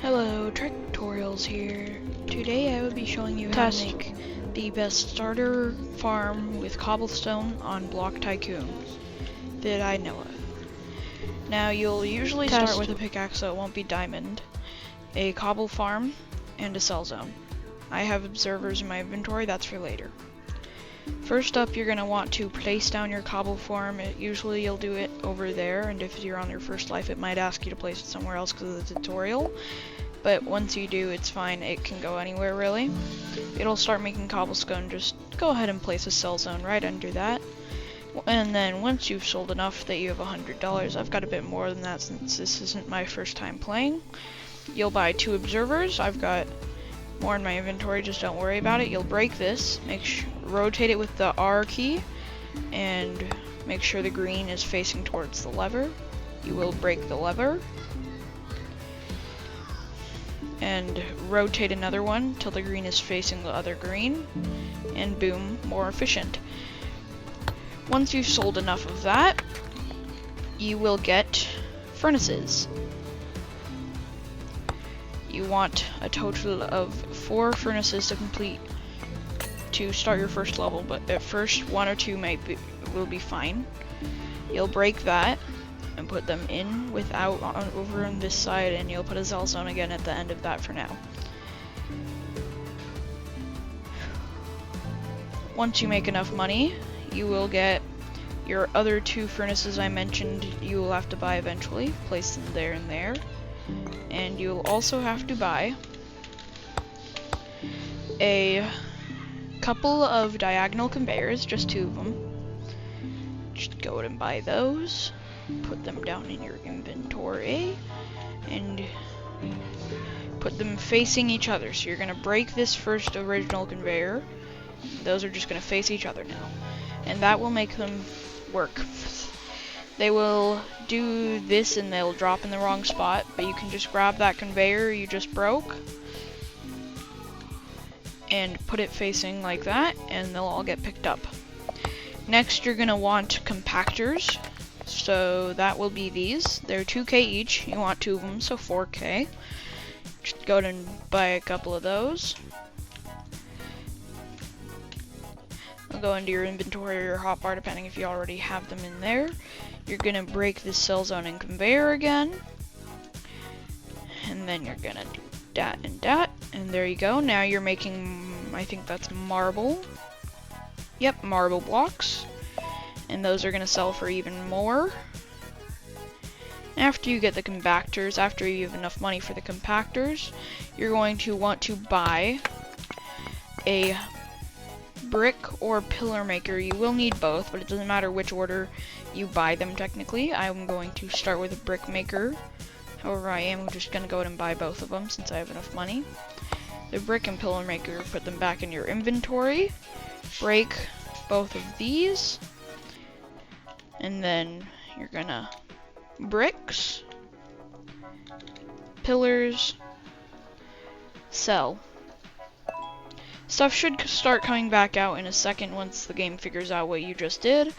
Hello, Trek Tutorials here. Today I will be showing you how to make the best starter farm with cobblestone on block Tycoon that I know of. Now you'll usually start with a pickaxe so it won't be diamond, a cobble farm, and a cell zone. I have observers in my inventory, that's for later. First up, you're going to want to place down your cobble farm. Usually you'll do it over there, and if you're on your first life it might ask you to place it somewhere else because of the tutorial. But once you do, it's fine, it can go anywhere really. It'll start making cobblestone, just go ahead and place a cell zone right under that. And then once you've sold enough that you have $100, I've got a bit more than that since this isn't my first time playing, you'll buy 2 observers. I've got more in my inventory, just don't worry about it. You'll break this, rotate it with the R key, and make sure the green is facing towards the lever. You will break the lever, and rotate another one till the green is facing the other green, and boom, more efficient. Once you've sold enough of that, you will get furnaces. You want a total of 4 furnaces to complete to start your first level, but at first 1 or 2 will be fine. You'll break that and put them in over on this side, and you'll put a cell zone again at the end of that for now. Once you make enough money, you will get your other 2 furnaces I mentioned. You will have to buy eventually, place them there and there. And you'll also have to buy a couple of diagonal conveyors, just 2 of them. Just go ahead and buy those, put them down in your inventory, and put them facing each other. So you're going to break this first original conveyor. Those are just going to face each other now, and that will make them work. They will do this and they'll drop in the wrong spot, but you can just grab that conveyor you just broke and put it facing like that, and they'll all get picked up. Next, you're going to want compactors, so that will be these. They're 2K each. You want 2 of them, so 4K. Just go ahead and buy a couple of those. I'll go into your inventory or your hotbar, depending if you already have them in there. You're going to break this cell zone and conveyor again, and then you're going to do that and that, and there you go. Now you're making, I think that's marble. Yep, marble blocks, and those are going to sell for even more. After you get the compactors, after you have enough money for the compactors, you're going to want to buy a brick or pillar maker. You will need both, but it doesn't matter which order you buy them technically. I'm going to start with a brick maker. However, I am just going to go ahead and buy both of them since I have enough money. The brick and pillar maker, put them back in your inventory. Break both of these, and then you're gonna bricks, pillars, sell. Stuff should start coming back out in a second once the game figures out what you just did.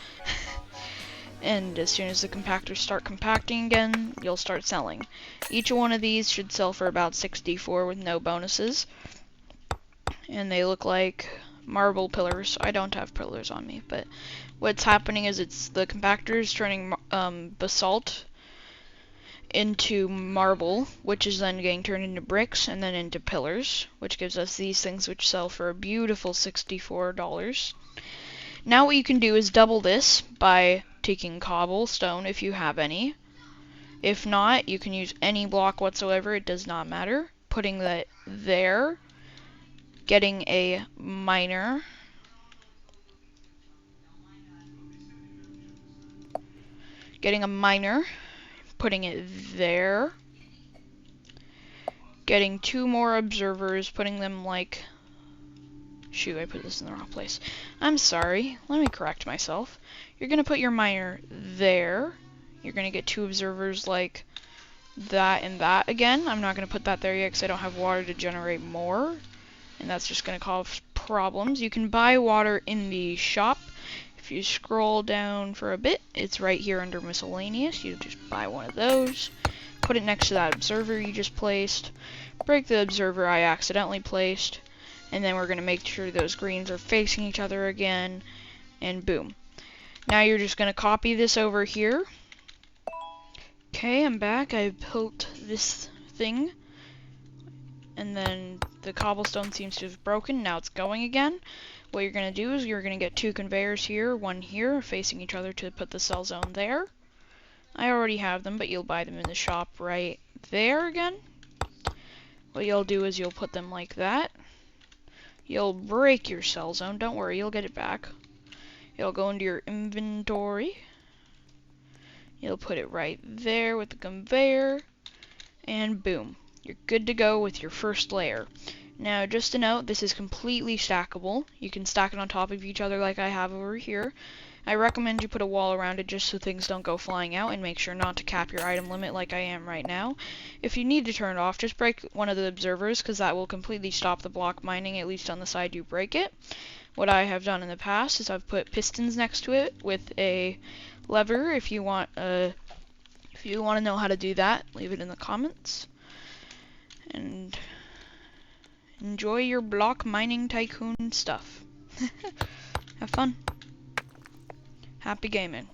And as soon as the compactors start compacting again, you'll start selling. Each one of these should sell for about 64 with no bonuses. And they look like marble pillars. I don't have pillars on me, but what's happening is it's the compactors turning basalt into marble, which is then getting turned into bricks and then into pillars, which gives us these things which sell for a beautiful $64. Now what you can do is double this by taking cobblestone if you have any. If not, you can use any block whatsoever, it does not matter. Putting that there, getting a miner, putting it there, getting 2 more observers, putting them like, shoot, I put this in the wrong place. I'm sorry, let me correct myself. You're going to put your miner there. You're going to get 2 observers like that and that again. I'm not going to put that there yet because I don't have water to generate more, and that's just going to cause problems. You can buy water in the shop. If you scroll down for a bit, it's right here under miscellaneous. You just buy one of those. put it next to that observer you just placed, break the observer I accidentally placed, and then we're going to make sure those greens are facing each other again, and boom. Now you're just going to copy this over here. Okay, I'm back. I built this thing, and then the cobblestone seems to have broken. Now it's going again. What you're going to do is you're going to get 2 conveyors here, one here, facing each other to put the cell zone there. I already have them, but you'll buy them in the shop right there again. What you'll do is you'll put them like that. You'll break your cell zone. Don't worry, you'll get it back. You'll go into your inventory. You'll put it right there with the conveyor, and boom. You're good to go with your first layer. Now, just a note, this is completely stackable. You can stack it on top of each other like I have over here. I recommend you put a wall around it just so things don't go flying out, and make sure not to cap your item limit like I am right now. If you need to turn it off, just break one of the observers, because that will completely stop the block mining, at least on the side you break it. What I have done in the past is I've put pistons next to it with a lever. If you want to know how to do that, leave it in the comments. And enjoy your block mining tycoon stuff. Have fun. Happy gaming.